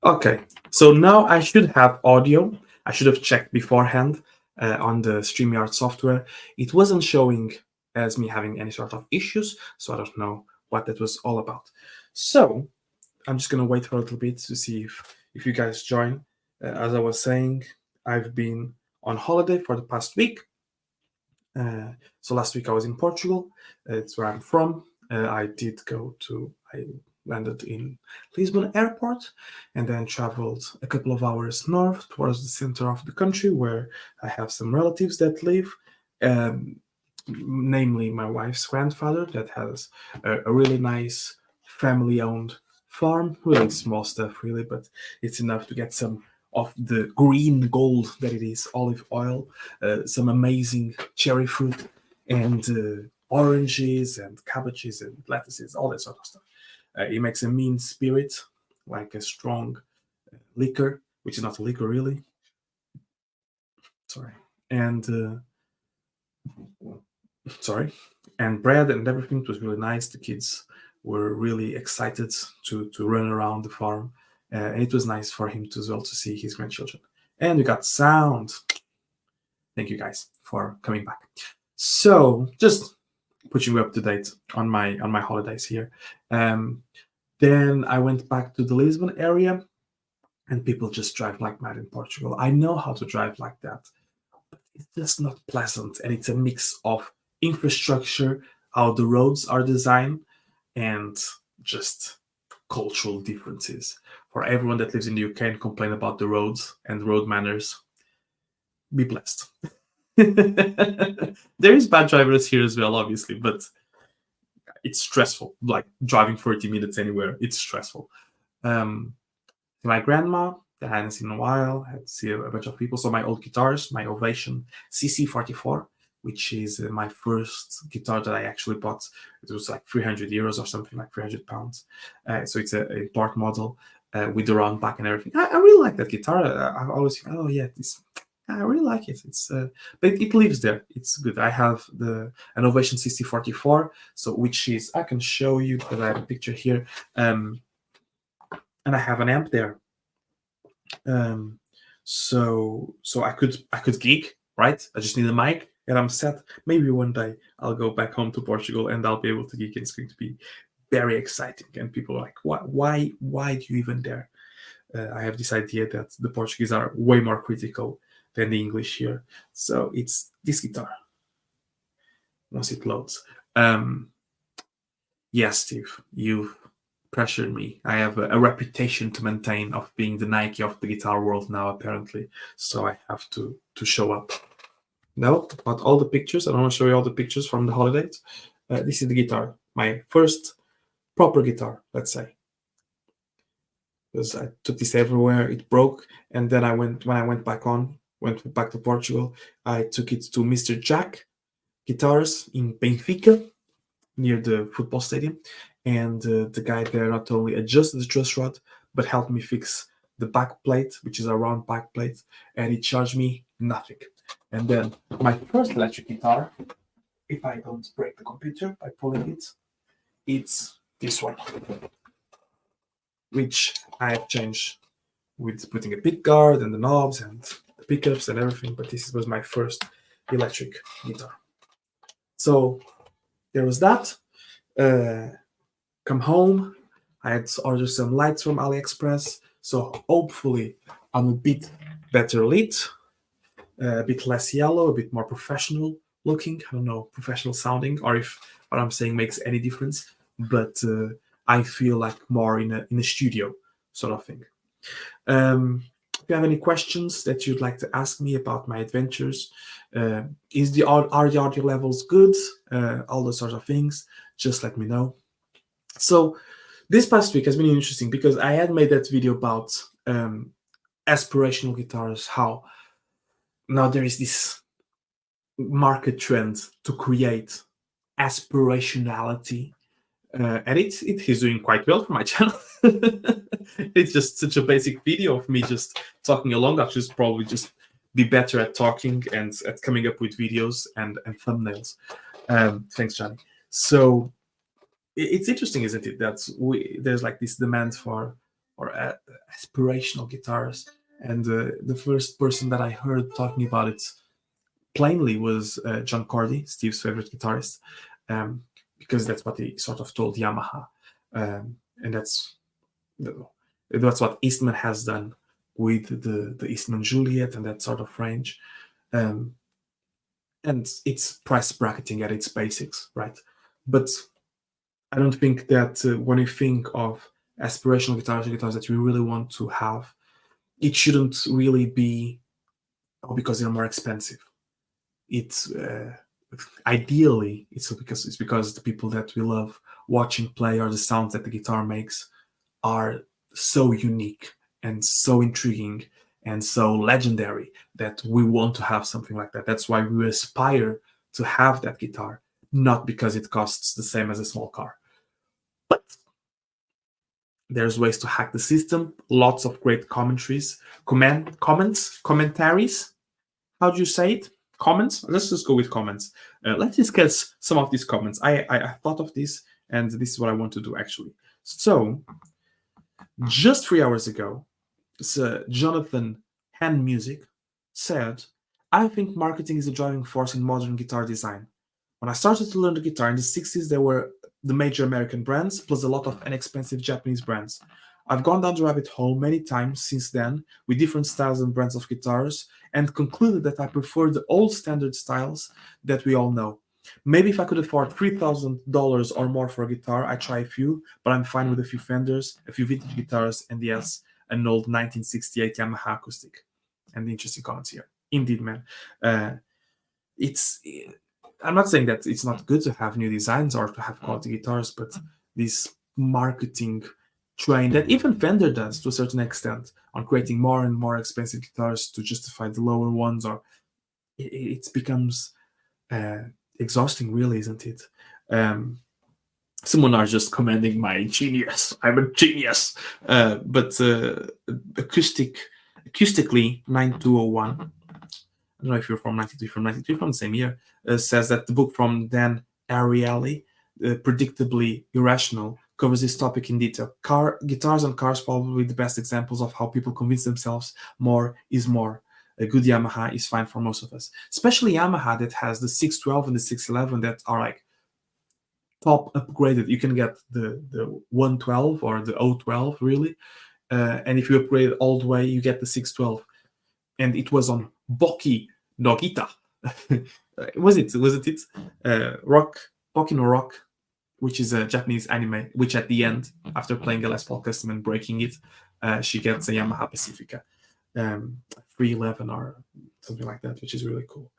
Okay, so now I should have audio. I should have checked beforehand on the StreamYard software. It wasn't showing as me having any sort of issues, so I don't know what that was all about. So I'm just gonna wait for a little bit to see if you guys join. As I was saying, I've been on holiday for the past week. So last week I was in Portugal. It's where I'm from. I landed in Lisbon airport and then traveled a couple of hours north towards the center of the country where I have some relatives that live. Um, Namely my wife's grandfather that has a really nice family-owned farm, really small stuff really, but it's enough to get some of the green gold that it is, olive oil, some amazing cherry fruit, and oranges and cabbages and lettuces, all that sort of stuff. He makes a mean spirit, like a strong liquor, which is not a liquor really. Sorry. And sorry, and bread and everything. It was really nice. The kids were really excited to run around the farm, and it was nice for him to, as well, to see his grandchildren. And we got sound. Thank you guys for coming back. So just putting you up to date on my holidays here. Then I went back to the Lisbon area, and people just drive like mad in Portugal. I know how to drive like that, it's just not pleasant, and it's a mix of infrastructure, how the roads are designed, and just cultural differences. For everyone that lives in the UK and complain about the roads and road manners, be blessed. There is bad drivers here as well, obviously, but it's stressful. Like driving 40 minutes anywhere, it's stressful. My grandma that I hadn't seen in a while. I had to see a bunch of people. So my old guitars, my Ovation CC44, which is my first guitar that I actually bought. It was like 300 euros or something, like 300 pounds. So it's a import model with the round back and everything. I really like that guitar. I always think, oh yeah, I really like it. It's but it lives there. It's good. I have an Ovation CC44, so which is, I can show you because I have a picture here. And I have an amp there. So I could gig, right? I just need a mic and I'm set. Maybe one day I'll go back home to Portugal and I'll be able to gig, and it's going to be very exciting. And people are like, why do you even dare? I have this idea that the Portuguese are way more critical than the English here. So it's this guitar. Once it loads. Yes, Steve, you've pressured me. I have a reputation to maintain of being the Nike of the guitar world now, apparently. So I have to show up. No, not all the pictures. I don't want to show you all the pictures from the holidays. This is the guitar, my first proper guitar, let's say. Because I took this everywhere, it broke, and then when I went back to Portugal, I took it to Mr. Jack Guitars in Benfica, near the football stadium, and the guy there not only adjusted the truss rod but helped me fix the back plate, which is a round back plate, and he charged me nothing. And then my first electric guitar, if I don't break the computer by pulling it, it's this one, which I have changed with putting a pick guard and the knobs and the pickups and everything, but this was my first electric guitar. So there was that. Come home, I had to order some lights from AliExpress, so hopefully I'm a bit better lit, a bit less yellow, a bit more professional looking. I don't know, professional sounding, or if what I'm saying makes any difference, but I feel like more in a studio sort of thing. If you have any questions that you'd like to ask me about my adventures, are the audio levels good? All those sorts of things, just let me know. So this past week has been interesting because I had made that video about aspirational guitars, how now there is this market trend to create aspirationality, and it is doing quite well for my channel. It's just such a basic video of me just talking along. I should probably just be better at talking and at coming up with videos and thumbnails. Thanks, Johnny. So it's interesting, isn't it, that there's like this demand for aspirational guitars. And the first person that I heard talking about it plainly was John Cordy, Steve's favorite guitarist, um, because that's what he sort of told Yamaha, and that's what Eastman has done with the Eastman Juliet and that sort of range. Um, and it's price bracketing at its basics, right? But I don't think that when you think of aspirational guitars or guitars that you really want to have, it shouldn't really be because they're more expensive. It's ideally it's because the people that we love watching play or the sounds that the guitar makes are so unique and so intriguing and so legendary that we want to have something like that. That's why we aspire to have that guitar, not because it costs the same as a small car. But there's ways to hack the system. Lots of great commentaries. How do you say it? Comments. Let's just go with comments. Let's discuss some of these comments. I thought of this, and this is what I want to do actually. So, just 3 hours ago, Jonathan Hand Music said, "I think marketing is a driving force in modern guitar design. When I started to learn the guitar in the 60s, there were the major American brands plus a lot of inexpensive Japanese brands. I've gone down the rabbit hole many times since then with different styles and brands of guitars and concluded that I prefer the old standard styles that we all know. Maybe if I could afford $3,000 or more for a guitar, I'd try a few, but I'm fine with a few Fenders, a few vintage guitars, and yes, an old 1968 Yamaha acoustic." And the interesting comments here. Indeed, man. It's I'm not saying that it's not good to have new designs or to have quality guitars, but this marketing train that even Fender does to a certain extent on creating more and more expensive guitars to justify the lower ones, or it becomes exhausting, really, isn't it? Someone are just commending my genius. I'm a genius. But acoustically 9201. I don't know if you're from 93, from the same year, says that the book from Dan Ariely, Predictably Irrational, covers this topic in detail. Guitars and cars probably the best examples of how people convince themselves more is more. A good Yamaha is fine for most of us, especially Yamaha that has the 612 and the 611 that are like top upgraded. You can get the 112 or the 012 really, and if you upgrade all the way, you get the 612. And it was on Boki no Gita. Was it? Rock Boki no Rock, which is a Japanese anime. Which at the end, after playing a Les Paul Custom and breaking it, she gets a Yamaha Pacifica, 311 or something like that, which is really cool.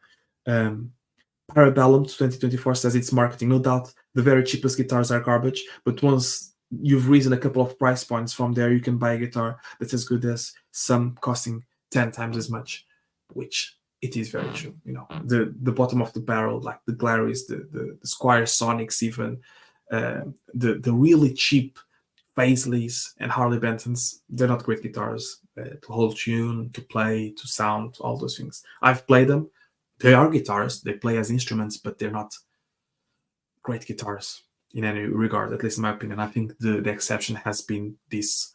Parabellum 2024 says it's marketing. No doubt the very cheapest guitars are garbage, but once you've risen a couple of price points from there, you can buy a guitar that's as good as some costing 10 times as much, which it is very true. You know, the bottom of the barrel, like the Glaris, the Squier Sonics, even the really cheap Paisleys and Harley Bentons, they're not great guitars to hold tune, to play, to sound, all those things. I've played them. They are guitars, they play as instruments, but they're not great guitars in any regard, at least in my opinion. I think the exception has been these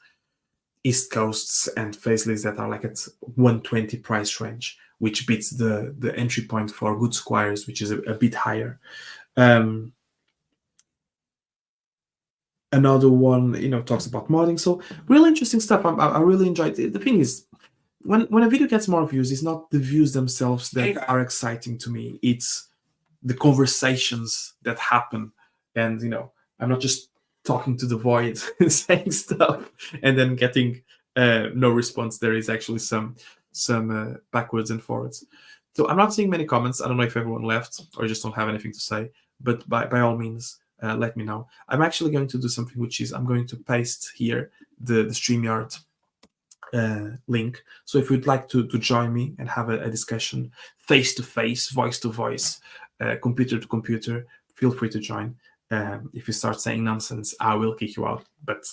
East Coasts and Paisleys that are like at 120 price range, which beats the entry point for good Squiers, which is a bit higher. Another one, talks about modding. So really interesting stuff. I really enjoyed it. The thing is, when a video gets more views, it's not the views themselves that are exciting to me. It's the conversations that happen. And, I'm not just talking to the void, saying stuff, and then getting no response. There is actually some backwards and forwards. So I'm not seeing many comments. I don't know if everyone left or just don't have anything to say. But by all means, let me know. I'm actually going to do something, which is I'm going to paste here the StreamYard link. So if you'd like to join me and have a discussion face to face, voice to voice, computer to computer, feel free to join. If you start saying nonsense, I will kick you out. But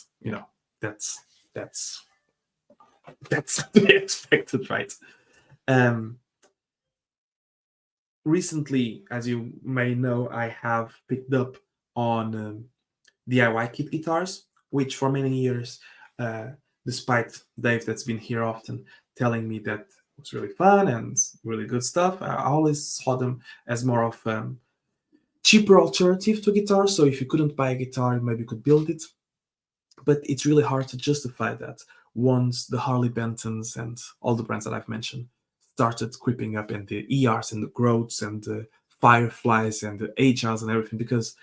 that's to be expected, right? Recently, as you may know, I have picked up on DIY kit guitars, which for many years despite Dave that's been here often telling me that it was really fun and really good stuff, I always saw them as more of cheaper alternative to guitar. So if you couldn't buy a guitar, maybe you could build it. But it's really hard to justify that once the Harley Bentons and all the brands that I've mentioned started creeping up, and the ERs and the Groats and the Fireflies and the Agiles and everything, because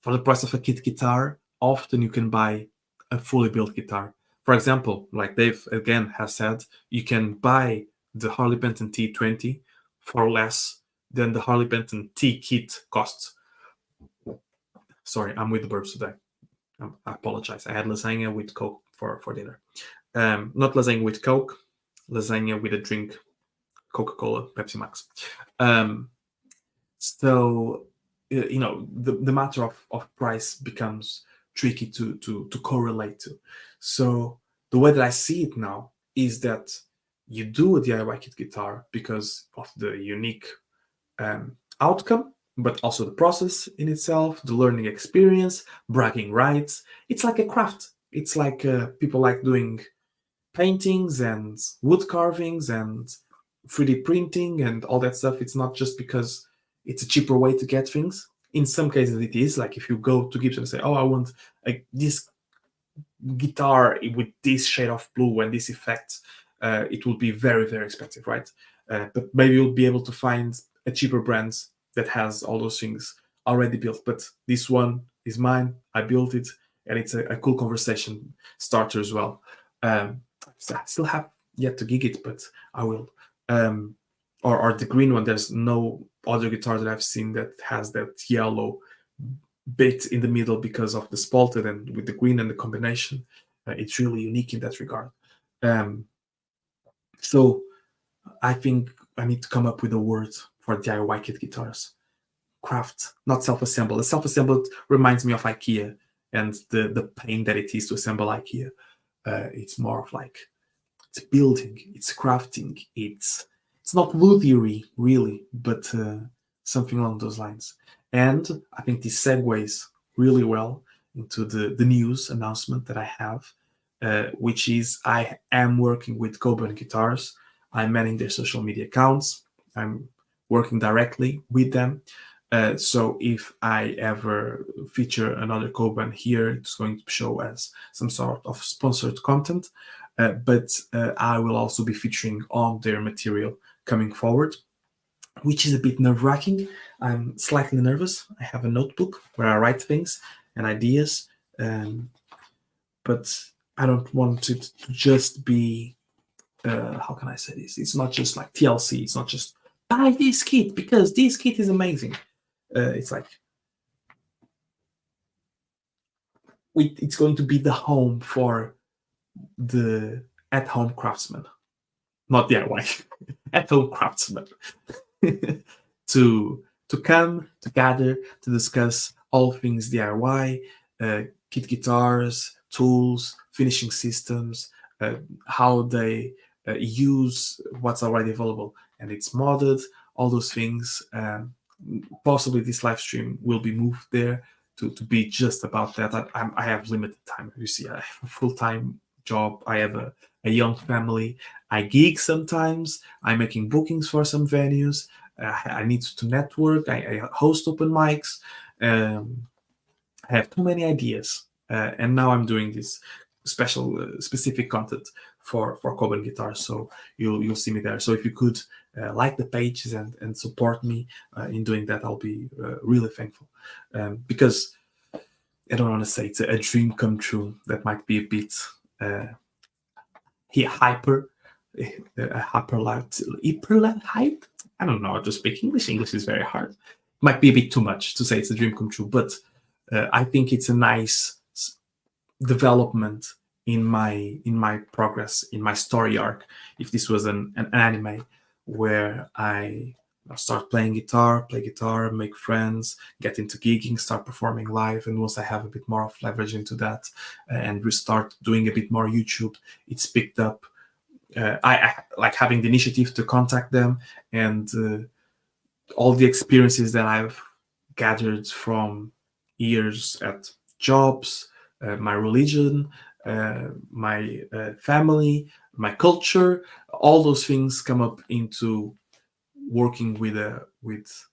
for the price of a kit guitar, often you can buy a fully built guitar. For example, like Dave again has said, you can buy the Harley Benton T20 for less than the Harley Benton T kit costs. Sorry, I'm with the burps today. I apologize. I had lasagna with Coke for dinner. Not lasagna with Coke, lasagna with a drink, Coca-Cola, Pepsi Max. So the matter of price becomes tricky to correlate to. So the way that I see it now is that you do a DIY kit guitar because of the unique outcome, but also the process in itself, the learning experience, bragging rights. It's like a craft. It's like people like doing paintings and wood carvings and 3D printing and all that stuff. It's not just because it's a cheaper way to get things. In some cases, it is. Like if you go to Gibson and say, "Oh, I want this guitar with this shade of blue and this effect," it will be very, very expensive, right? But maybe you'll be able to find a cheaper brand that has all those things already built. But this one is mine. I built it, and it's a cool conversation starter as well. I still have yet to gig it, but I will. Or the green one. There's no other guitar that I've seen that has that yellow bit in the middle because of the spalted, and with the green and the combination, it's really unique in that regard. So I think I need to come up with a word for DIY kit guitars. Craft, not self-assembled. The self-assembled reminds me of IKEA and the pain that it is to assemble IKEA. It's more of like, it's building, it's crafting, it's not woodiery really, but something along those lines. And I think this segues really well into the news announcement that I have, which is I am working with Coburn Guitars. I'm managing their social media accounts. I'm working directly with them. So if I ever feature another Coburn here, it's going to show as some sort of sponsored content. But I will also be featuring on their material coming forward, which is a bit nerve-wracking. I'm slightly nervous. I have a notebook where I write things and ideas, but I don't want it to just be, how can I say this? It's not just like TLC. It's not just buy this kit because this kit is amazing. It's like, it's going to be the home for the at-home craftsman, not DIY, at-home craftsman, to come, to gather, to discuss all things DIY, kit guitars, tools, finishing systems, how they use what's already available, and it's modded, all those things. Possibly this live stream will be moved there to be just about that. I have limited time. You see, I have a full-time job. I have a young family. I gig sometimes. I'm making bookings for some venues. I need to network. I host open mics. I have too many ideas. And now I'm doing this specific content for Coburn Guitars. So you'll see me there. So if you could like the pages and support me in doing that, I'll be really thankful. Because I don't want to say it's a dream come true. That might be a bit hyper hype. I don't know how to speak English. English is very hard. Might be a bit too much to say it's a dream come true, but I think it's a nice development in my progress, in my story arc. If this was an anime where I start playing guitar, play guitar, make friends, get into gigging, start performing live, and once I have a bit more of leverage into that and restart doing a bit more YouTube, it's picked up. I like having the initiative to contact them, and all the experiences that I've gathered from years at jobs, my religion, my family, my culture. All those things come up into working with.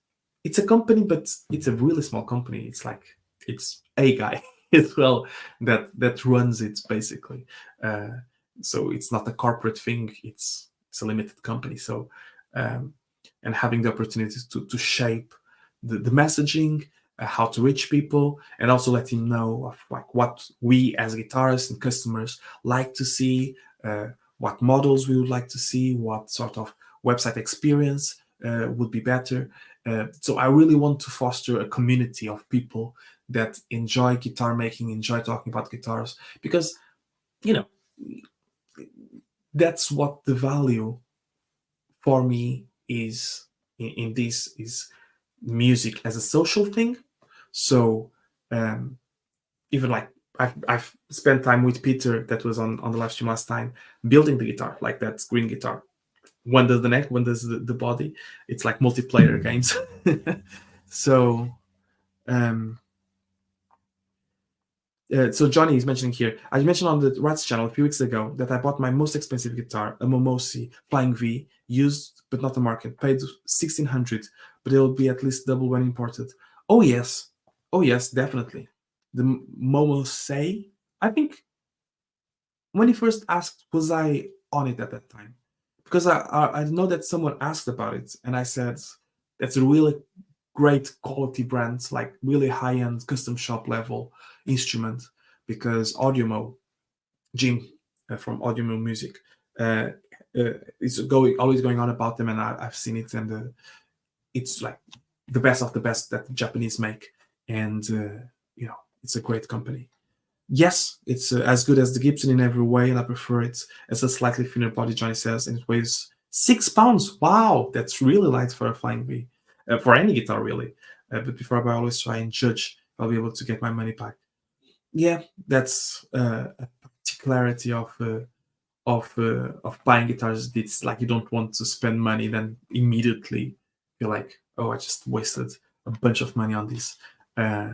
It's a company, but it's a really small company. It's like it's a guy as well that runs it basically. Uh, so it's not a corporate thing. It's a limited company. So um, and having the opportunity to shape the messaging, how to reach people, and also let him know of like what we as guitarists and customers like to see, what models we would like to see, what sort of website experience would be better. So I really want to foster a community of people that enjoy guitar making, enjoy talking about guitars, because you know that's what the value for me is in this is music as a social thing. So um, even like I've spent time with Peter that was on the live stream last time building the guitar, like that green guitar. One does the neck, one does the body. It's like multiplayer games. So um, so Johnny is mentioning here. I mentioned on the Rats channel a few weeks ago that I bought my most expensive guitar, a Momosi Flying V, used but not the market. Paid 1,600, but it'll be at least double when imported. Oh yes, oh yes, definitely. The Momosei. I think when he first asked, was I on it at that time? Because I know that someone asked about it, and I said that's a really great quality brand, like really high end custom shop level instrument. Because Audiomo, Jim from Audiomo Music, uh, is always going on about them, and I've seen it, and it's like the best of the best that the Japanese make, and it's a great company. Yes, it's as good as the Gibson in every way, and I prefer it as a slightly thinner body, Johnny says, and it weighs 6 pounds. Wow, that's really light for a Flying V, for any guitar, really. But before I buy, I always try and judge if I'll be able to get my money back. Yeah, that's a particularity of buying guitars. It's like you don't want to spend money, then immediately you're like, oh, I just wasted a bunch of money on this. Uh,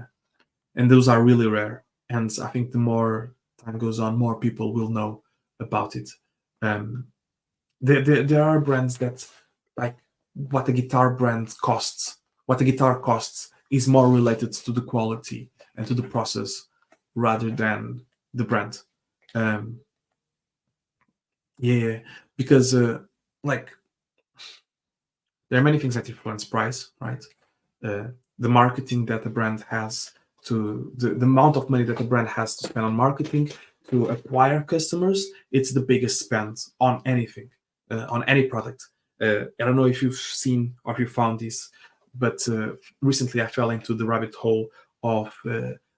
and those are really rare. And I think the more time goes on, more people will know about it. Um, there are brands that like what a guitar brand costs, what a guitar costs is more related to the quality and to the process rather than the brand. Um, yeah, because like there are many things that influence price, right? Uh, the marketing that a brand has the amount of money that a brand has to spend on marketing to acquire customers, it's the biggest spend on anything, on any product. I don't know if you've seen or if you found this, but recently I fell into the rabbit hole of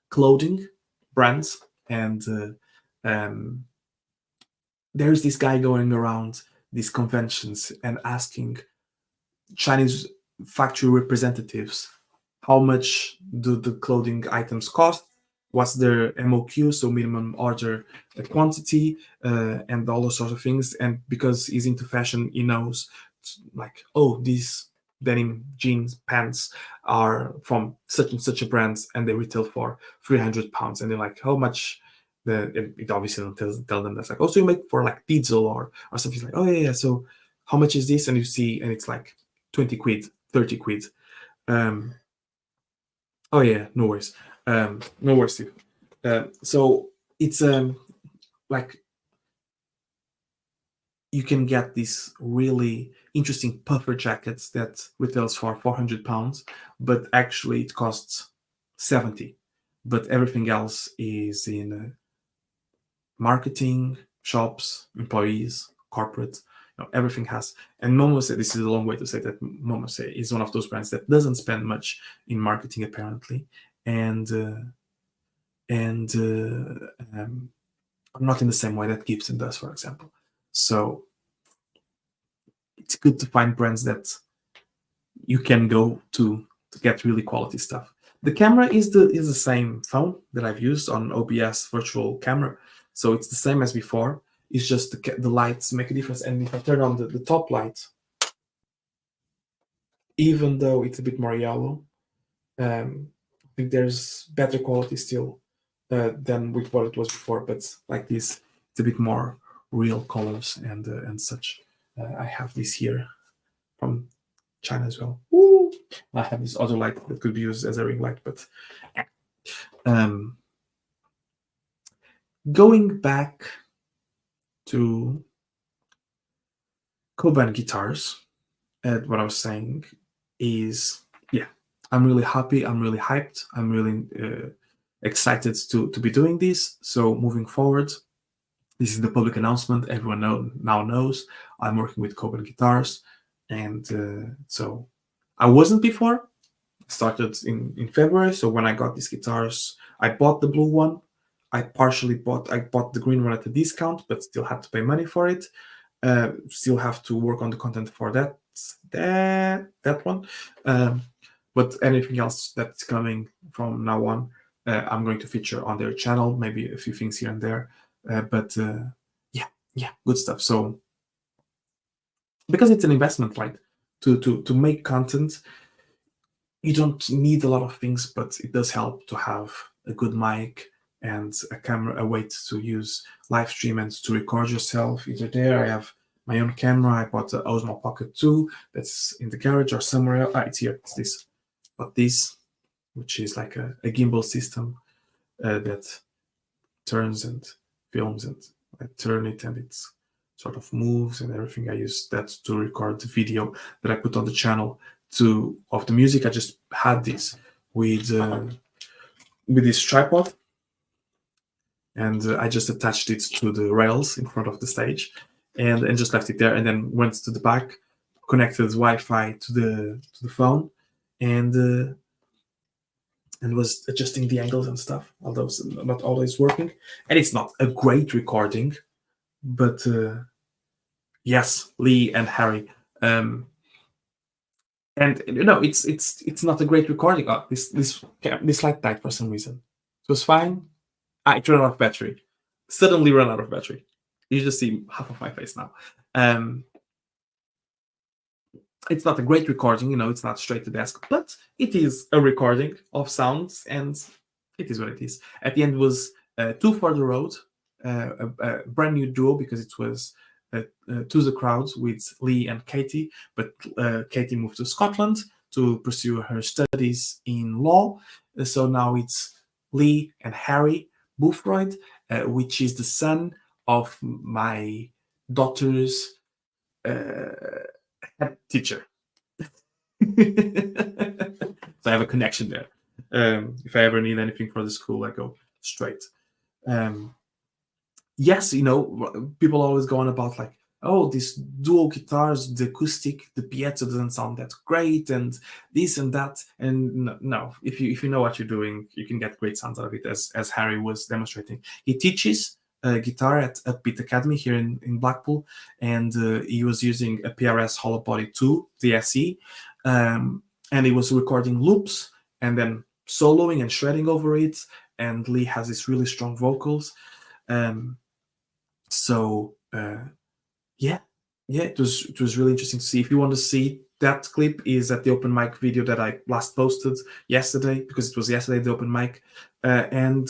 clothing brands, and there's this guy going around these conventions and asking Chinese factory representatives how much do the clothing items cost, what's their MOQ, so minimum order quantity, and all those sort of things. And because he's into fashion, he knows like, oh, these denim jeans pants are from such and such a brand and they retail for 300 pounds. And they're like, how much? It obviously don't tell them that's like, oh, so you make for like diesel or something like, oh yeah, yeah. So how much is this? And you see, and it's like 20 quid, 30 quid. Um, oh yeah, no worries. No worries, Steve. So it's like you can get these really interesting puffer jackets that retails for 400 pounds, but actually it costs 70. But everything else is in marketing, shops, employees, corporate. Everything has. And Momose, this is a long way to say that Momose is one of those brands that doesn't spend much in marketing apparently, and not in the same way that Gibson does, for example. So it's good to find brands that you can go to get really quality stuff. The camera is the same phone that I've used on OBS virtual camera, so it's the same as before. It's just the lights make a difference, and if I turn on the top light, even though it's a bit more yellow, I think there's better quality still than with what it was before. But like this, it's a bit more real colors and such. I have this here from China as well. Woo! I have this other light that could be used as a ring light, but um, going back to Coban guitars, what I was saying is, yeah, I'm really happy. I'm really hyped. I'm really excited to be doing this. So moving forward, this is the public announcement. Everyone now knows I'm working with Coban guitars, and so I wasn't before. Started in February. So when I got these guitars, I bought the blue one. I bought the green one at a discount, but still had to pay money for it. Still have to work on the content for that one. But anything else that's coming from now on, I'm going to feature on their channel. Maybe a few things here and there. But yeah, good stuff. So because it's an investment, right? To make content, you don't need a lot of things, but it does help to have a good mic and a camera, a way to use live stream and to record yourself. Either there, I have my own camera. I bought the Osmo Pocket 2 that's in the garage or somewhere else. It's here. It's this. But this, which is like a gimbal system that turns and films, and I turn it and it sort of moves and everything. I use that to record the video that I put on the channel of the music. I just had this with this tripod, and I just attached it to the rails in front of the stage, and just left it there, and then went to the back, connected Wi-Fi to the phone, and was adjusting the angles and stuff, although it's not always working. And it's not a great recording, but yes, Lee and Harry. And it's not a great recording. Oh, this light died for some reason. It was fine. It ran out of battery. Suddenly ran out of battery. You just see half of my face now. It's not a great recording, it's not straight to desk, but it is a recording of sounds, and it is what it is. At the end was Two for the Road, a brand new duo, because it was To the Crowds with Lee and Katie, but Katie moved to Scotland to pursue her studies in law. So now it's Lee and Harry Boothroyd, which is the son of my daughter's head teacher. So I have a connection there. If I ever need anything for the school, I go straight. Yes, people always go on about like, oh, these dual guitars, the acoustic, the piezo doesn't sound that great, and this and that. And no, if you know what you're doing, you can get great sounds out of it, as Harry was demonstrating. He teaches guitar at Upbeat Academy here in Blackpool, and he was using a PRS Hollow Body 2, the SE, and he was recording loops and then soloing and shredding over it. And Lee has these really strong vocals. So yeah, it was really interesting to see. If you want to see that clip, is at the open mic video that I last posted yesterday, because it was yesterday, the open mic, and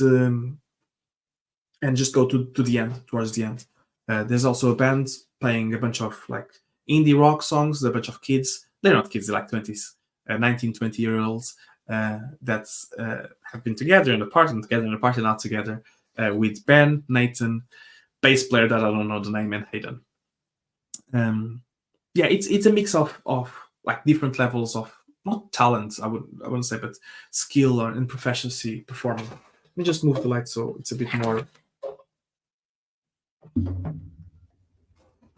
just go to the end, towards the end. There's also a band playing a bunch of like indie rock songs. A bunch of kids. They're not kids, they're like 20s, 19, 20-year-olds that have been together in a party, not together, with Ben, Nathan, bass player that I don't know the name, and Hayden. Yeah, it's a mix of like different levels of, not talent, I wouldn't say, but skill and proficiency performing. Let me just move the light so it's a bit more.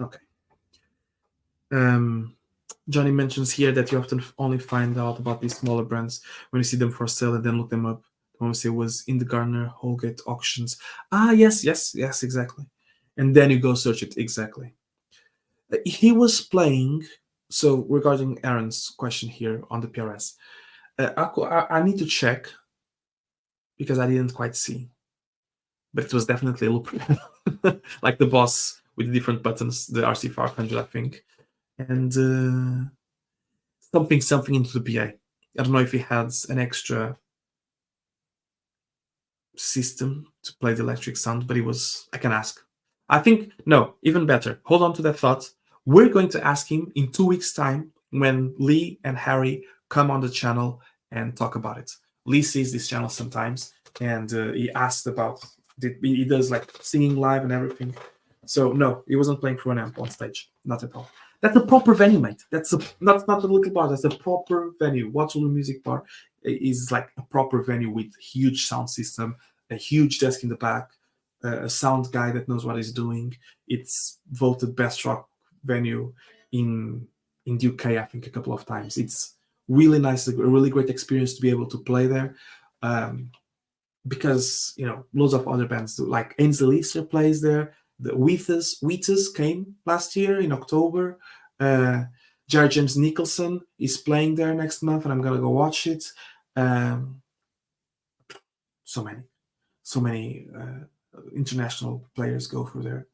Okay. Johnny mentions here that you often only find out about these smaller brands when you see them for sale and then look them up. The one we say was in the Garner Holgate auctions. Yes, exactly. And then you go search it, exactly. He was playing. So regarding Aaron's question here on the PRS, I need to check because I didn't quite see, but it was definitely a loop like the Boss with the different buttons, the RC500, I think, and something into the PA. I don't know if he has an extra system to play the electric sound, but I can ask. I think, no, even better. Hold on to that thought. We're going to ask him in 2 weeks' time when Lee and Harry come on the channel and talk about it. Lee sees this channel sometimes, and he asked about, he does like singing live and everything. So no, he wasn't playing through an amp on stage, not at all. That's a proper venue, mate. That's not a little bar. That's a proper venue. Waterloo Music Bar is like a proper venue with huge sound system, a huge desk in the back, a sound guy that knows what he's doing. It's voted best rock venue in the UK, I think, a couple of times. It's really nice, a really great experience to be able to play there. Because loads of other bands do. Like Ainsley Easter plays there. The Wheatus came last year in October. Jared James Nicholson is playing there next month, and I'm gonna go watch it. So many international players go through there.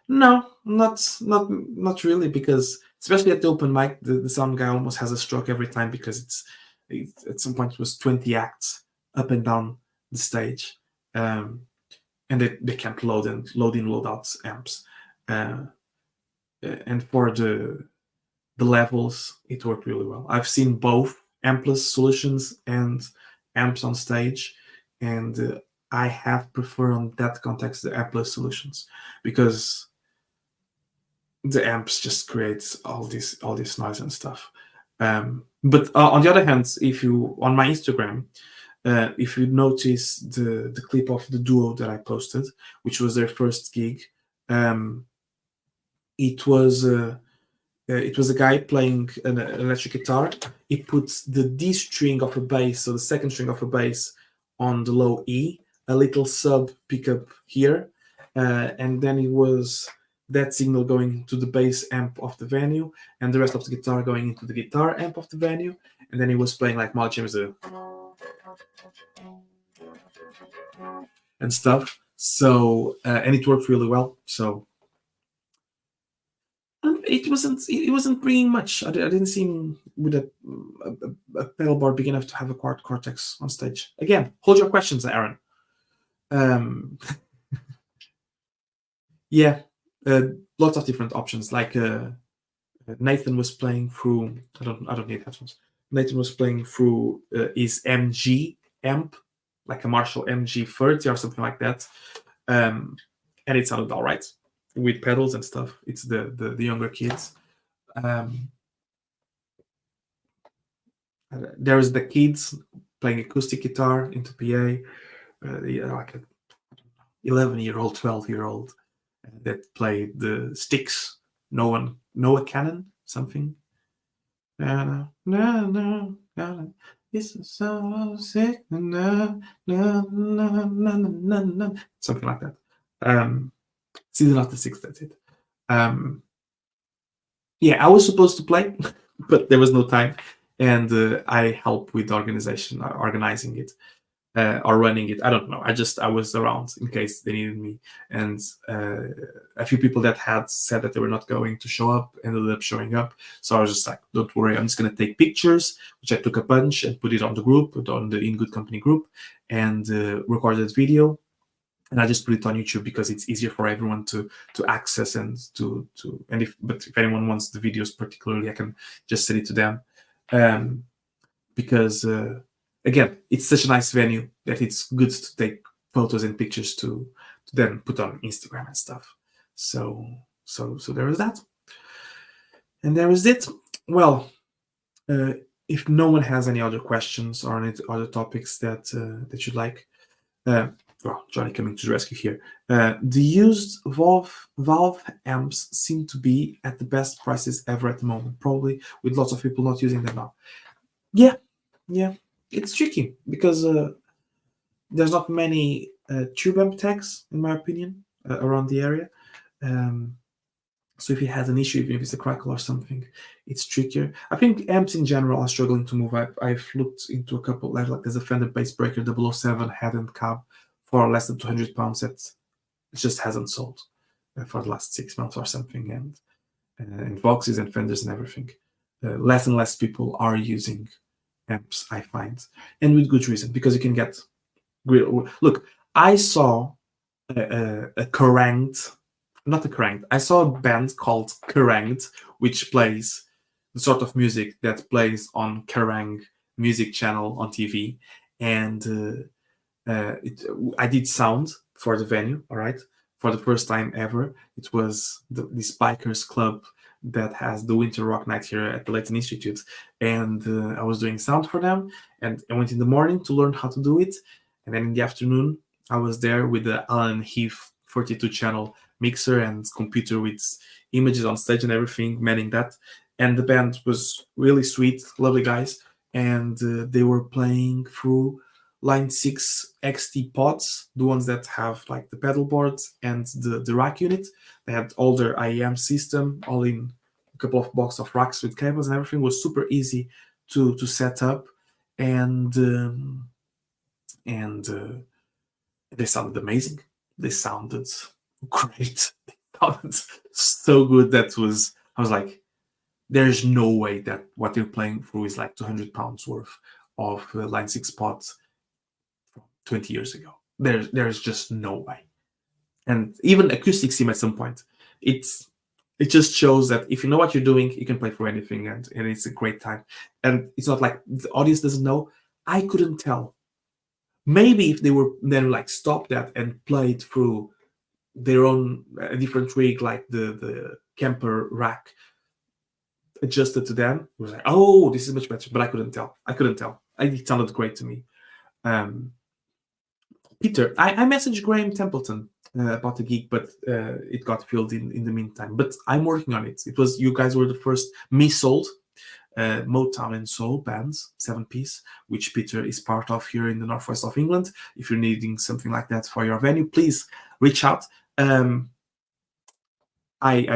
No, not really, because especially at the open mic, the sound guy almost has a stroke every time, because it at some point it was 20 acts up and down the stage, and they can't load in, load out amps, and for the levels, it worked really well. I've seen both ampless solutions and amps on stage, and I have preferred on that context the ampless solutions, because the amps just creates all this noise and stuff. But on the other hand, if you on my Instagram, if you notice the clip of the duo that I posted, which was their first gig, it was a guy playing an electric guitar. He puts the D string of a bass, so the second string of a bass, on the low E, a little sub pickup here, and then it was that signal going to the bass amp of the venue, and the rest of the guitar going into the guitar amp of the venue, and then he was playing like Molly James and stuff. So and it worked really well. So it wasn't bringing much. I didn't see him with a pedal bar big enough to have a quad Cortex on stage. Again, hold your questions, Aaron. Yeah, lots of different options. Like Nathan was playing through. I don't need headphones. Nathan was playing through his MG amp, like a Marshall MG30 or something like that, and it sounded all right with pedals and stuff. It's the younger kids. There's the kids playing acoustic guitar into PA, like an 11-year-old, 12-year-old that play the Sticks, Noah Cannon, something. No, it's so sick. Something like that. Season of the Six, that's it. Yeah, I was supposed to play, but there was no time, and I helped with the organizing it, or running it. I don't know. I was around in case they needed me, and a few people that had said that they were not going to show up ended up showing up. So I was just like, don't worry, I'm just gonna take pictures, which I took a bunch and put it on the group, on the In Good Company group, and recorded video. And I just put it on YouTube because it's easier for everyone to access and if anyone wants the videos particularly, I can just send it to them, because again, it's such a nice venue that it's good to take photos and pictures to then put on Instagram and stuff. So there was that, and there was it. Well, if no one has any other questions or any other topics that you'd like. Well, Johnny coming to the rescue here. The used Valve amps seem to be at the best prices ever at the moment, probably with lots of people not using them now. Yeah, it's tricky because there's not many tube amp tags, in my opinion, around the area. So if it has an issue, even if it's a crackle or something, it's trickier. I think amps in general are struggling to move. I've looked into a couple, like there's a Fender Bassbreaker 007 head and cab for less than £200 that it just hasn't sold for the last 6 months or something, and Voxes and Fenders and everything. Less and less people are using amps, I find, and with good reason, because you can get great. Look, I saw a Kerranged, not a Kerranged. I saw a band called Kerranged, which plays the sort of music that plays on Kerrang music channel on TV, and I did sound for the venue. All right, for the first time ever, it was this bikers club that has the Winter Rock Night here at the Leighton Institute, and I was doing sound for them. And I went in the morning to learn how to do it, and then in the afternoon I was there with the Alan Heath 42 channel mixer and computer with images on stage and everything, manning that. And the band was really sweet, lovely guys, and they were playing through Line 6 XT pods, the ones that have like the pedal boards and the rack unit. They had all their IEM system, all in a couple of box of racks with cables, and everything was super easy to set up. And and they sounded amazing. They sounded great. They sounded so good. I was like, there's no way that what they're playing through is like £200 worth of Line 6 pods 20 years ago. There's just no way. And even acoustic sim at some point, it's it just shows that if you know what you're doing, you can play for anything, and it's a great time. And it's not like the audience doesn't know. I couldn't tell. Maybe if they were then like stop that and play it through their own a different rig, like the camper rack adjusted to them, it was like, oh, this is much better. But I couldn't tell. I couldn't tell. It sounded great to me. Um, Peter, I messaged Graham Templeton about the gig, but it got filled in the meantime. But I'm working on it. It was you guys were the first me sold Motown and soul bands, 7-piece, which Peter is part of here in the northwest of England. If you're needing something like that for your venue, please reach out. I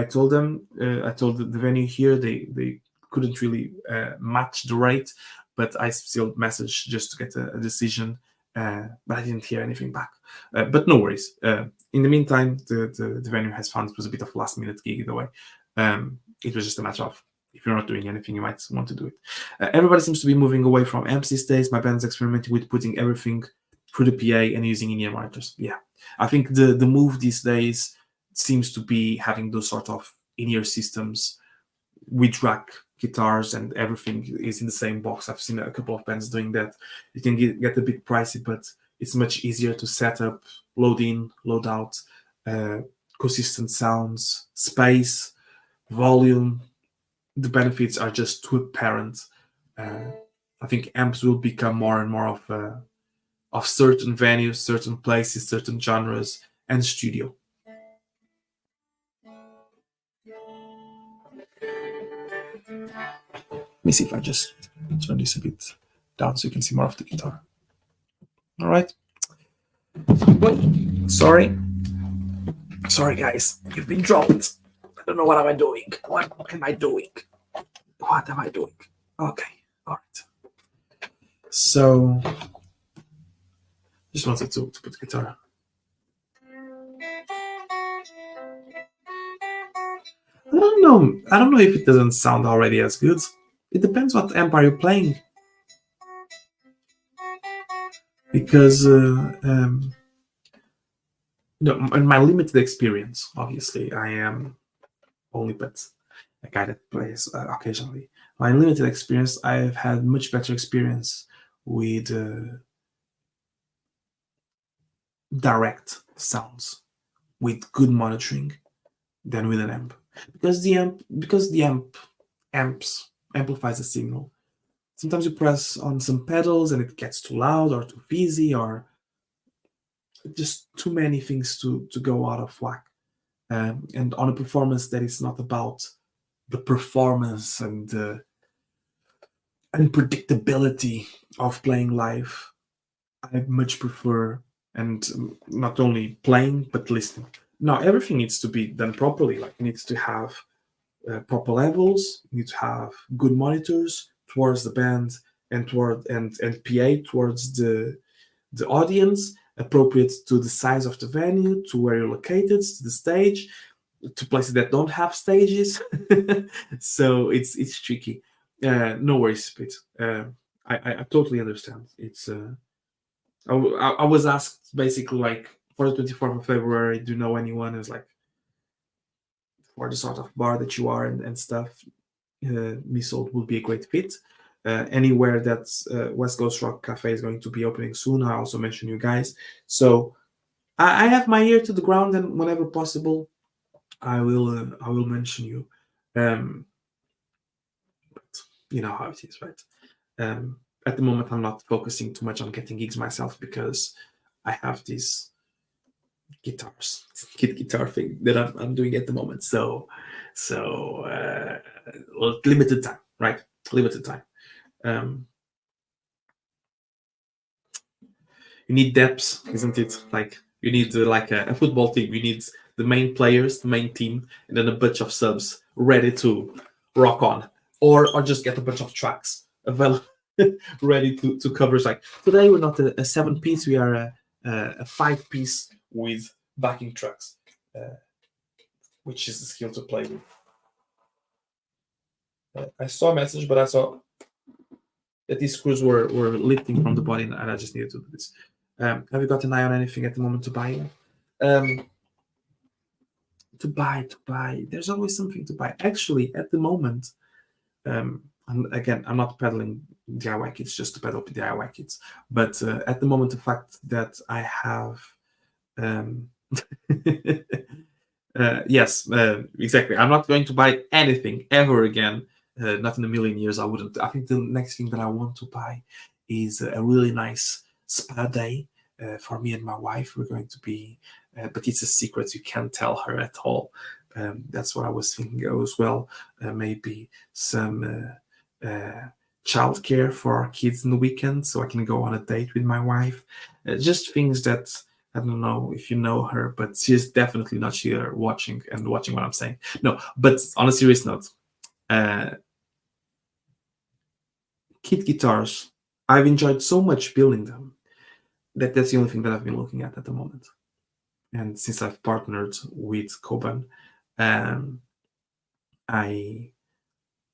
told them, I told the venue here they couldn't really match the rate, but I still messaged just to get a decision. But I didn't hear anything back. But no worries. In the meantime, the venue has found it was a bit of a last minute gig either way. It was just a matter of if you're not doing anything, you might want to do it. Everybody seems to be moving away from amps these days. My band's experimenting with putting everything through the PA and using in-ear monitors. Yeah, I think the move these days seems to be having those sort of in-ear systems with rack guitars, and everything is in the same box. I've seen a couple of bands doing that. It can get a bit pricey, but it's much easier to set up, load in, load out, consistent sounds, space, volume. The benefits are just too apparent. I think amps will become more and more of certain venues, certain places, certain genres, and studio. Let me see if I just turn this a bit down so you can see more of the guitar. All right. Wait, sorry, guys, you've been dropped. I don't know what am I doing. What am I doing? What am I doing? Okay, all right. So, just wanted to put the guitar. I don't know. I don't know if it doesn't sound already as good. It depends what amp are you playing. Because in my limited experience, obviously, I am only but a guy that plays occasionally. My limited experience, I've had much better experience with direct sounds, with good monitoring, than with an amp, because the amps amplifies the signal. Sometimes you press on some pedals and it gets too loud or too fizzy, or just too many things to go out of whack. And on a performance that is not about the performance and the unpredictability of playing live, I much prefer, and not only playing but listening. Now everything needs to be done properly. Like, it needs to have proper levels. You need to have good monitors towards the band and PA towards the audience, appropriate to the size of the venue, to where you're located, to the stage, to places that don't have stages. So it's tricky. No worries, Pete. I totally understand. It's I was asked basically like for the 24th of February, do you know anyone? It's like for the sort of bar that you are and stuff. Missold would be a great fit. Anywhere that West Coast Rock Cafe is going to be opening soon. I also mentioned you guys. So I have my ear to the ground, and whenever possible, I will mention you. Um, but you know how it is, right? At the moment, I'm not focusing too much on getting gigs myself because I have these guitars, kit guitar thing that I'm doing at the moment. So well, limited time, right? Limited time. Um, you need depth, isn't it? Like you need like a football team. You need the main players, the main team, and then a bunch of subs ready to rock on, or just get a bunch of tracks available, ready to cover. Like today, we're not a 7 piece; we are a 5 piece with backing tracks, which is the skill to play with. I saw a message, but I saw that these screws were lifting from the body, and I just needed to do this. Have you got an eye on anything at the moment to buy? Um, to buy. There's always something to buy. Actually, at the moment, and again, I'm not peddling DIY kits just to peddle DIY kits, but at the moment, the fact that I have, um, yes, exactly. I'm not going to buy anything ever again. Not in a million years. I wouldn't. I think the next thing that I want to buy is a really nice spa day for me and my wife. We're going to be, but it's a secret. You can't tell her at all. That's what I was thinking as well. Maybe some childcare for our kids in the weekend, so I can go on a date with my wife. Just things that I don't know if you know her, but she's definitely not here watching what I'm saying. No, but on a serious note, uh, kit guitars, I've enjoyed so much building them that's the only thing that I've been looking at the moment. And since I've partnered with Koban, um, I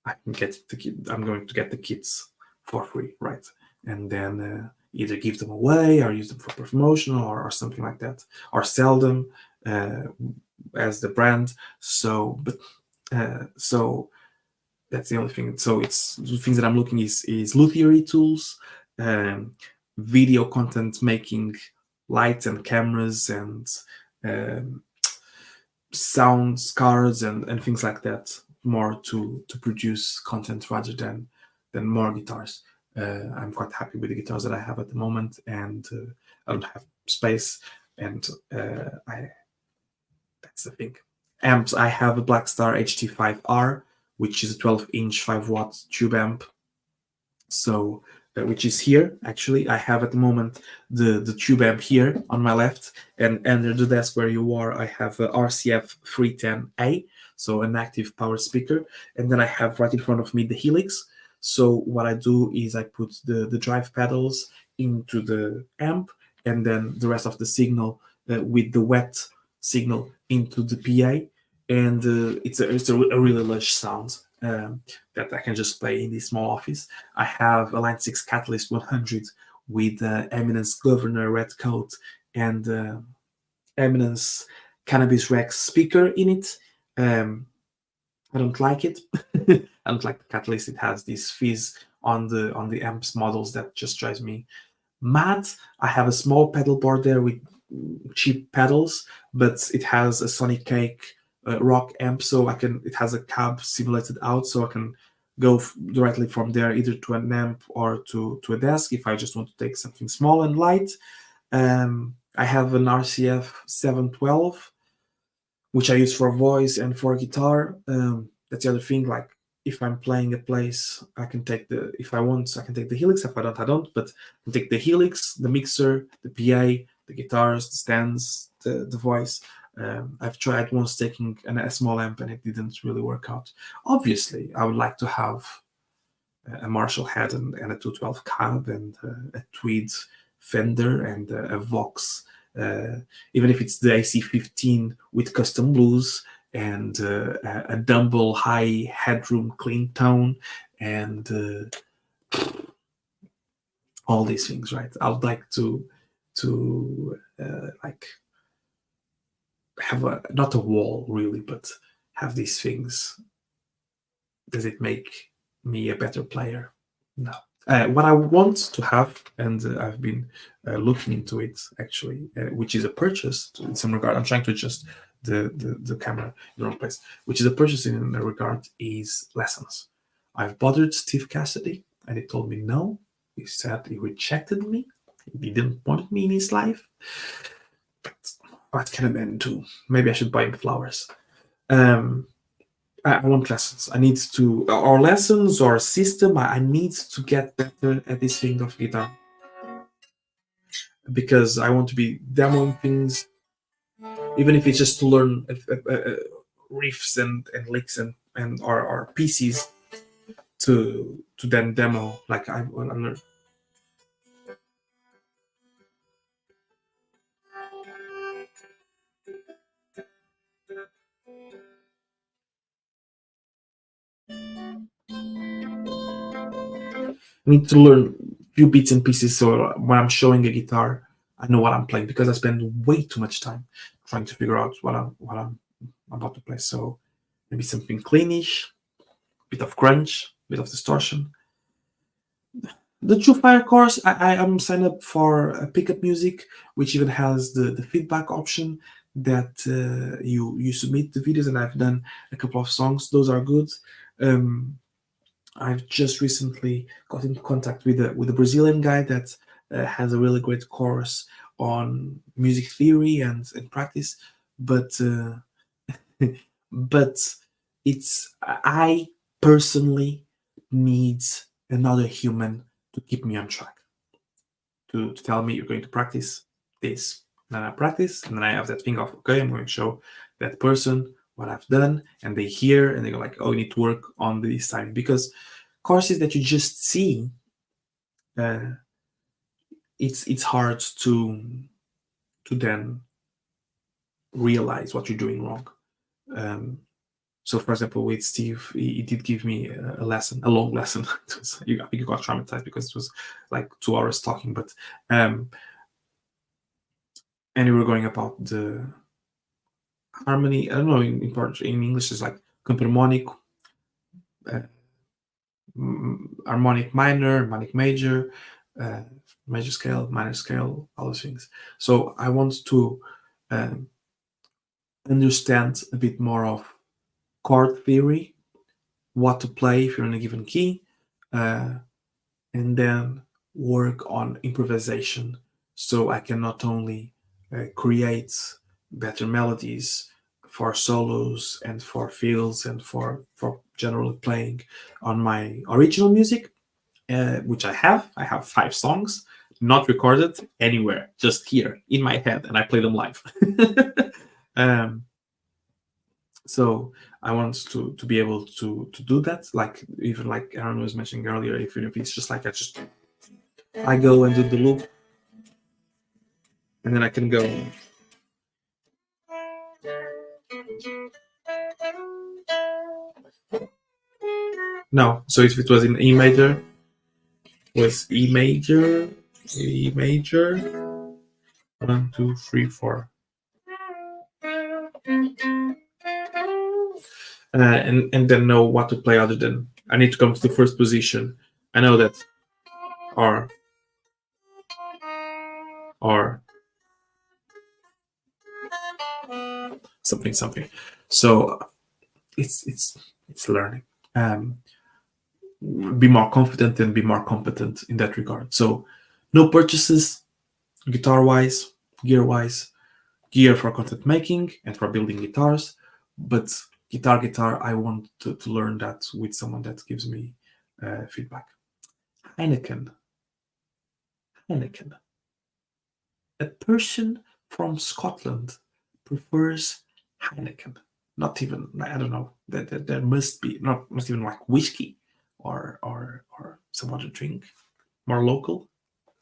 I can get the kit. I'm going to get the kits for free, right? And then either give them away or use them for promotion or something like that, or sell them uh, as the brand. So that's the only thing. So it's the things that I'm looking is luthier tools, um, video content making, lights and cameras and um, sounds cards and things like that, more to produce content rather than more guitars. I'm quite happy with the guitars that I have at the moment, and I don't have space, and I that's the thing. Amps, I have a Blackstar HT5R, which is a 12-inch 5-watt tube amp. So, which is here. Actually, I have at the moment the tube amp here on my left, and under the desk where you are, I have a RCF 310A, so an active power speaker, and then I have right in front of me the Helix. So what I do is I put the drive pedals into the amp, and then the rest of the signal with the wet signal into the PA, and it's a really lush sound that I can just play in this small office. I have a Line 6 Catalyst 100 with Eminence Governor Red Coat and Eminence Cannabis Rex speaker in it. I don't like it. I don't like the Catalyst. It has this fizz on the amps models that just drives me mad. I have a small pedal board there with cheap pedals, but it has a Sonic Cake rock amp, so I can. It has a cab simulated out, so I can go directly from there either to an amp or to a desk if I just want to take something small and light. I have an RCF 712, which I use for voice and for guitar. That's the other thing. Like if I'm playing a place, I can take if I want, I can take the Helix. If I don't, I don't. But I can take the Helix, the mixer, the PA, the guitars, the stands, the voice. I've tried once taking a small amp and it didn't really work out. Obviously, I would like to have a Marshall head and a 212 cab and a Tweed Fender and a Vox, even if it's the AC15 with custom blues and a Dumble high headroom clean tone and all these things, right? I would like to like have a not a wall really, but have these things. Does it make me a better player? No. What I want to have, and I've been looking into it actually, which is a purchase in some regard. I'm trying to adjust the camera in the wrong place, which is a purchase in a regard, is lessons. I've bothered Steve Cassidy, and he told me no. He said he rejected me. He didn't want me in his life. But what can a man do? Maybe I should buy him flowers. I want lessons. I need to, or lessons or system. I need to get better at this thing of guitar because I want to be demoing things, even if it's just to learn riffs and licks and or pieces to then demo. Like I'm need to learn few bits and pieces so when I'm showing a guitar, I know what I'm playing because I spend way too much time trying to figure out what I'm about to play. So maybe something cleanish, bit of crunch, bit of distortion. The True Fire course, I am signed up for pickup music, which even has the feedback option that you submit the videos, and I've done a couple of songs. Those are good. Um, I've just recently got into contact with a Brazilian guy that has a really great course on music theory and practice, but but it's I personally need another human to keep me on track, to tell me you're going to practice this. And then I practice, and then I have that thing of okay, I'm going to show that person what I've done, and they hear and they go like, oh, you need to work on this time because courses that you just see, uh, it's hard to then realize what you're doing wrong. Um, so, for example, with Steve, he did give me a lesson, a long lesson. I think you got traumatized because it was like 2 hours talking, but and we were going about the harmony. I don't know in English it's like harmonic, uh, harmonic minor, harmonic major, uh, major scale, minor scale, all those things. So I want to um, understand a bit more of chord theory, what to play if you're in a given key, uh, and then work on improvisation so I can not only create better melodies for solos and for fills and for generally playing on my original music, which I have. I have 5 songs, not recorded anywhere, just here in my head, and I play them live. um, so I want to be able to do that. Like even like Aaron was mentioning earlier, even if it's just like I go and do the loop, and then I can go. No, so if it was in E major, was E major, E major, 1, 2, 3, 4, and then know what to play other than I need to come to the first position. I know that or something something. So it's learning. Um, be more confident and be more competent in that regard. So no purchases guitar wise, gear for content making and for building guitars, but guitar I want to learn that with someone that gives me feedback. Heineken. A person from Scotland prefers Heineken. Not even, I don't know, there must be, not must even like whiskey or some other drink, more local,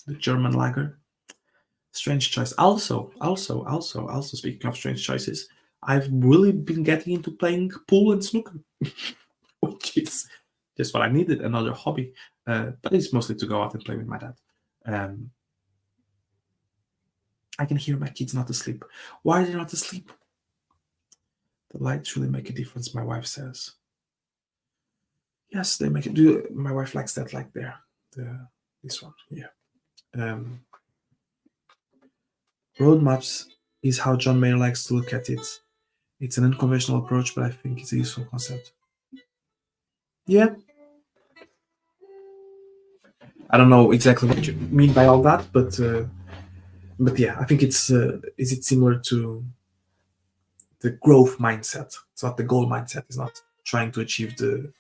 the German lager. Strange choice. Also, speaking of strange choices, I've really been getting into playing pool and snooker, which is just what I needed, another hobby. But it's mostly to go out and play with my dad. I can hear my kids not asleep. Why are they not asleep? The lights really make a difference, my wife says. Yes, they make it. My wife likes that light there. This one, yeah. Roadmaps is how John Mayer likes to look at it. It's an unconventional approach, but I think it's a useful concept. Yeah. I don't know exactly what you mean by all that, but yeah, I think it's is it similar to the growth mindset? It's not the goal mindset. It's not trying to achieve an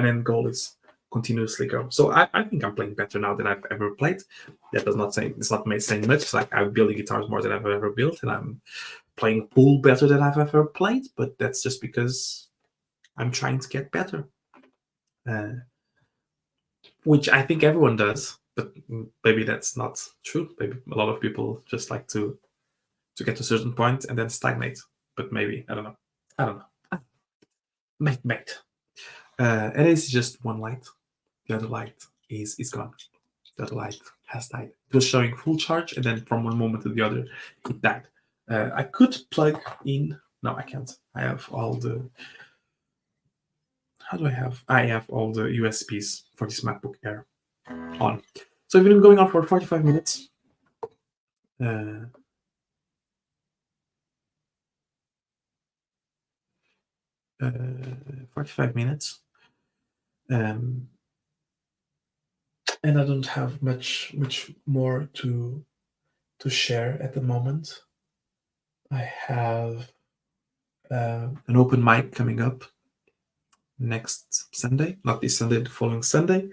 end goal. Is continuously grow. So I think I'm playing better now than I've ever played. That does not say it's not saying much. It's like I'm building guitars more than I've ever built, and I'm playing pool better than I've ever played. But that's just because I'm trying to get better, which I think everyone does. But maybe that's not true. Maybe a lot of people just like to get to a certain point and then stagnate. But maybe I don't know. I don't know. Mate. And it's just one light. The other light is gone. The other light has died. It was showing full charge, and then from one moment to the other, it died. I could plug in. No, I can't. I have all the. How do I have? I have all the USBs for this MacBook Air on. So we've been going on for 45 minutes. 45 minutes. And I don't have much more to share at the moment. I have an open mic coming up next Sunday, not this Sunday, the following Sunday,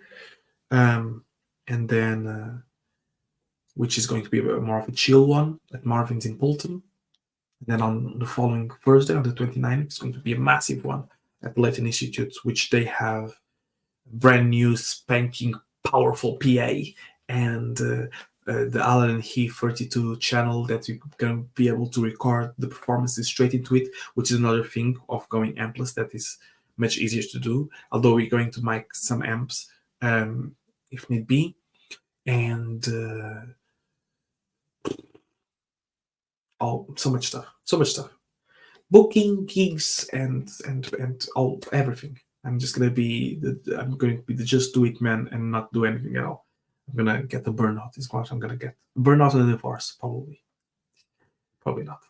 and then which is going to be more of a chill one at Marvin's in Bolton. And then on the following Thursday, on the 29th, it's going to be a massive one at the Latin Institute, which they have brand new spanking powerful PA and the Alan and He 32 channel that you're going to be able to record the performances straight into it, which is another thing of going ampless that is much easier to do, although we're going to mic some amps if need be. And so much stuff. Booking gigs and all everything. I'm going to be the just do it man and not do anything at all. I'm gonna get the burnout. Is what I'm gonna get. Burnout and a divorce, probably. Probably not.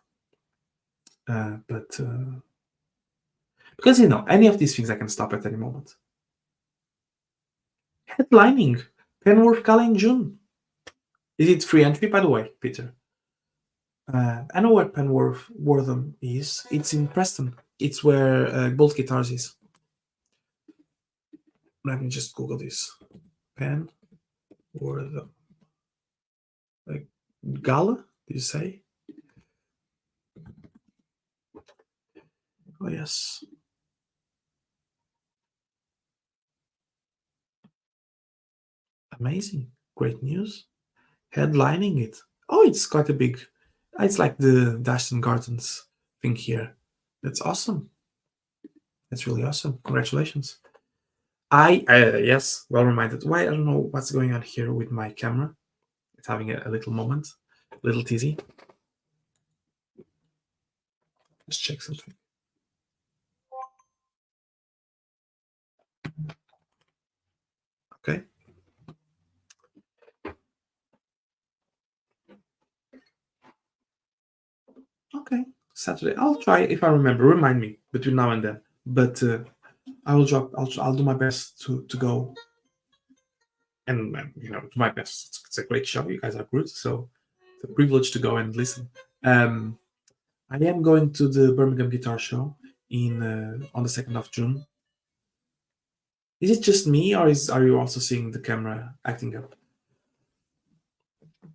But because any of these things I can stop at any moment. Headlining Penworth Gala in June. Is it free entry, by the way, Peter? I know where Penworth Wortham is. It's in Preston. It's where Bolt Guitars is. Let me just Google this. Penwortham. Gala, did you say? Oh, yes. Amazing. Great news. Headlining it. Oh, it's quite a big. It's like the Dashton Gardens thing here. That's awesome. That's really awesome. Congratulations. Yes, well reminded. Why? I don't know what's going on here with my camera. It's having a little moment. Little teasy. Let's check something. Okay. Okay. Saturday. I'll try if I remember. Remind me between now and then. But I will drop. I'll do my best to go. And do my best. It's a great show. You guys are good. So it's a privilege to go and listen. I am going to the Birmingham Guitar Show on the 2nd of June. Is it just me, or are you also seeing the camera acting up?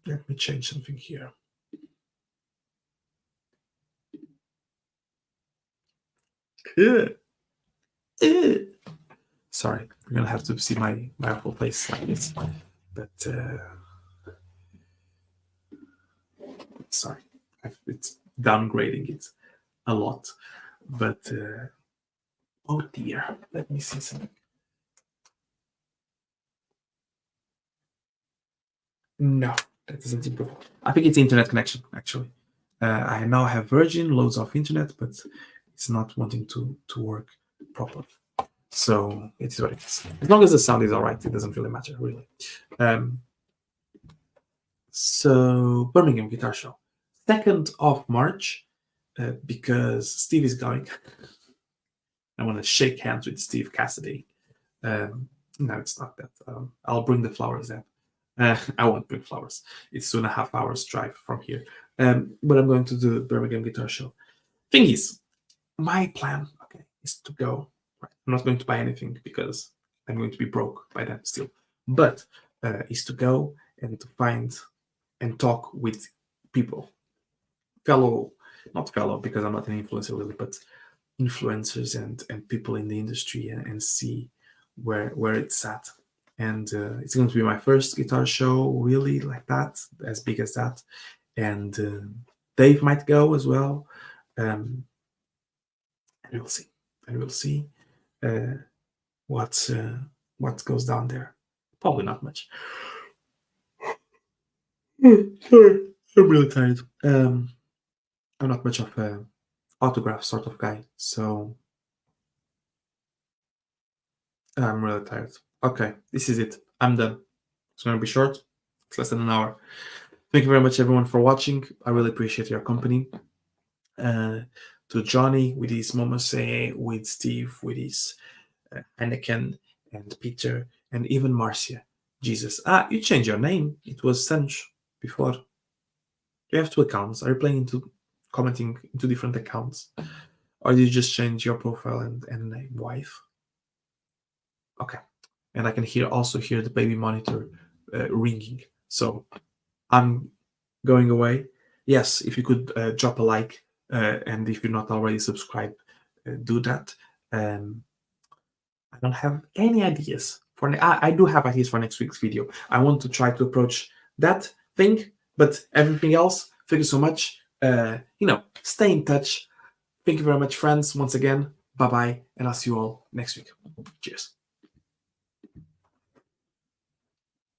Let me change something here. Sorry, you're gonna have to see my full face like this. But sorry, it's downgrading it a lot. But oh dear, let me see something. No, that doesn't improve. I think it's internet connection, actually. I now have Virgin, loads of internet, but it's not wanting to work properly. So it is what it is. As long as the sound is all right, it doesn't really matter, really. So Birmingham Guitar Show, 2nd of March, because Steve is going. I want to shake hands with Steve Cassidy. No, it's not that. I'll bring the flowers then. I won't bring flowers. It's 2.5 hours drive from here. But I'm going to the Birmingham Guitar Show. Thing is, my plan, okay, is to go. Right, I'm not going to buy anything because I'm going to be broke by then still. But is to go and to find and talk with people, not fellow because I'm not an influencer really, but influencers and people in the industry and see where it's at. And it's going to be my first guitar show really like that, as big as that. And Dave might go as well. And we'll see. And we'll see what goes down there. Probably not much. Sorry, I'm really tired. I'm not much of a autograph sort of guy, so I'm really tired. Okay, this is it. I'm done. It's going to be short. It's less than an hour. Thank you very much, everyone, for watching. I really appreciate your company. To Johnny with his Momose, with Steve with his Heineken, and Peter, and even Marcia. Jesus. You changed your name. It was Sanj before. You have 2 accounts. Are you planning to commenting into different accounts? Or did you just change your profile and name? Wife? Okay. And I can also hear the baby monitor ringing. So I'm going away. Yes, if you could drop a like, and if you're not already subscribed, do that. I don't have any ideas for. I do have ideas for next week's video. I want to try to approach that thing, but everything else. Thank you so much. Stay in touch. Thank you very much, friends. Once again, bye bye, and I'll see you all next week. Cheers.